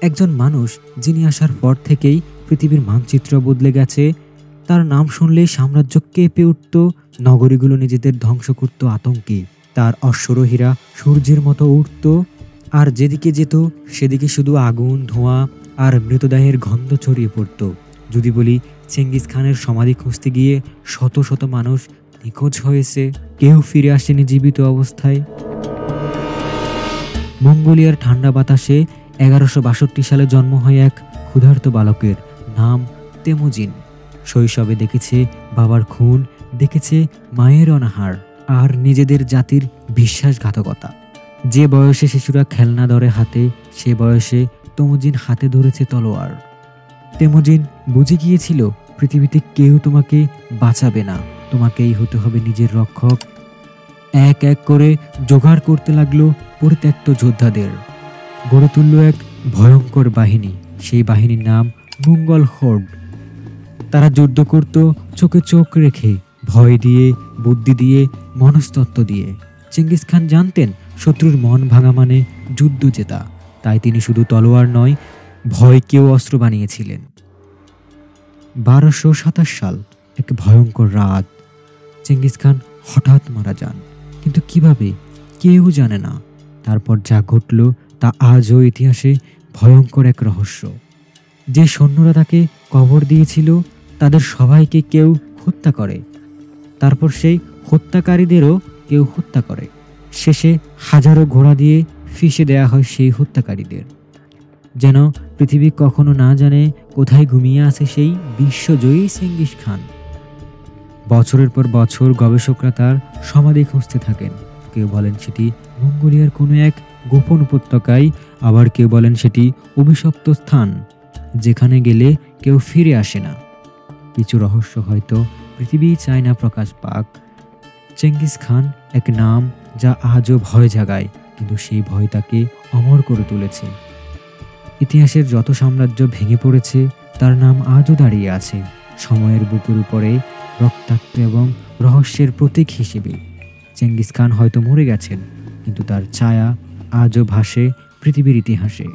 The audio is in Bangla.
একজন মানুষ যিনি আসার পর থেকেই পৃথিবীর মানচিত্র বদলে গেছে। তার নাম শুনলেই সাম্রাজ্য কেঁপে উঠত, নগরীগুলো নিজেদের ধ্বংস করত আতঙ্কে। তার অশ্বরোহীরা সূর্যের মতো উঠত, আর যেদিকে যেত সেদিকে শুধু আগুন, ধোঁয়া আর মৃতদেহের গন্ধ ছড়িয়ে পড়ত। যদি বলি চেঙ্গিস খানের সমাধি খুঁজতে গিয়ে শত শত মানুষ নিখোঁজ হয়েছে, কেউ ফিরে আসেনি জীবিত অবস্থায়। মঙ্গোলিয়ার ঠান্ডা বাতাসে 1162 সালে জন্ম হয় এক ক্ষুধার্ত বালকের, নাম তেমুজিন। শৈশবে দেখেছে বাবার খুন, দেখেছে মায়ের অনাহার আর নিজেদের জাতির বিশ্বাসঘাতকতা। যে বয়সে শিশুরা খেলনা ধরে হাতে, সে বয়সে তেমুজিন হাতে ধরেছে তলোয়ার। তেমুজিন বুঝে গিয়েছিল পৃথিবীতে কেউ তোমাকে বাঁচাবে না, তোমাকেই হতে হবে নিজের রক্ষক। এক এক করে জোগাড় করতে লাগলো পরিত্যক্ত যোদ্ধাদের, গড়ে তুলল এক ভয়ঙ্কর বাহিনী। সেই বাহিনীর নাম মঙ্গল হোর্ড। তারা যুদ্ধ করত চোখে চোখ রেখে, ভয় দিয়ে, বুদ্ধি দিয়ে, মনস্তত্ত্ব দিয়ে। চেঙ্গিস খান জানতেন শত্রুর মন ভাঙা মানে যুদ্ধ জেতা। তাই তিনি শুধু তলোয়ার নয়, ভয়কেও অস্ত্র বানিয়েছিলেন। 1227 সাল, এক ভয়ঙ্কর রাত। চেঙ্গিস খান হঠাৎ মারা যান, কিন্তু কিভাবে কেউ জানে না। তারপর যা ঘটল তা আজও ইতিহাসে ভয়ঙ্কর এক রহস্য। যে সৈন্যরা তাকে কবর দিয়েছিল তাদের সবাইকে কেউ হত্যা করে, তারপর সেই হত্যাকারীদেরও কেউ হত্যা করে। শেষে হাজারো ঘোড়া দিয়ে ফিসে দেয়া হয় সেই হত্যাকারীদের, যেন পৃথিবী কখনো না জানে কোথায় ঘুমিয়ে আছে সেই বিশ্বজয়ী চেঙ্গিস খান। বছরের পর বছর গবেষকরা তার সমাধি খুঁজতে থাকেন। কেউ বলেন সেটি মঙ্গোলিয়ার কোনো এক গোপন উপত্যকায়, আবার কেউ বলেন সেটি অভিশপ্ত স্থান, যেখানে গেলে কেউ ফিরে আসে না। কিছু রহস্য হয়তো পৃথিবী চায় না প্রকাশ পাক। চেঙ্গিস খান এক নাম যা আজও ভয় জাগায়, কিন্তু সেই ভয় তাকে অমর করে তুলেছে। ইতিহাসের যত সাম্রাজ্য ভেঙে পড়েছে, তার নাম আজও দাঁড়িয়ে আছে সময়ের বুকের উপরে, রক্তাক্ত এবং রহস্যের প্রতীক হিসেবে। চেঙ্গিস খান হয়তো মরে গেছেন, কিন্তু তার ছায়া আজও ভাসে পৃথিবীর ইতিহাসে।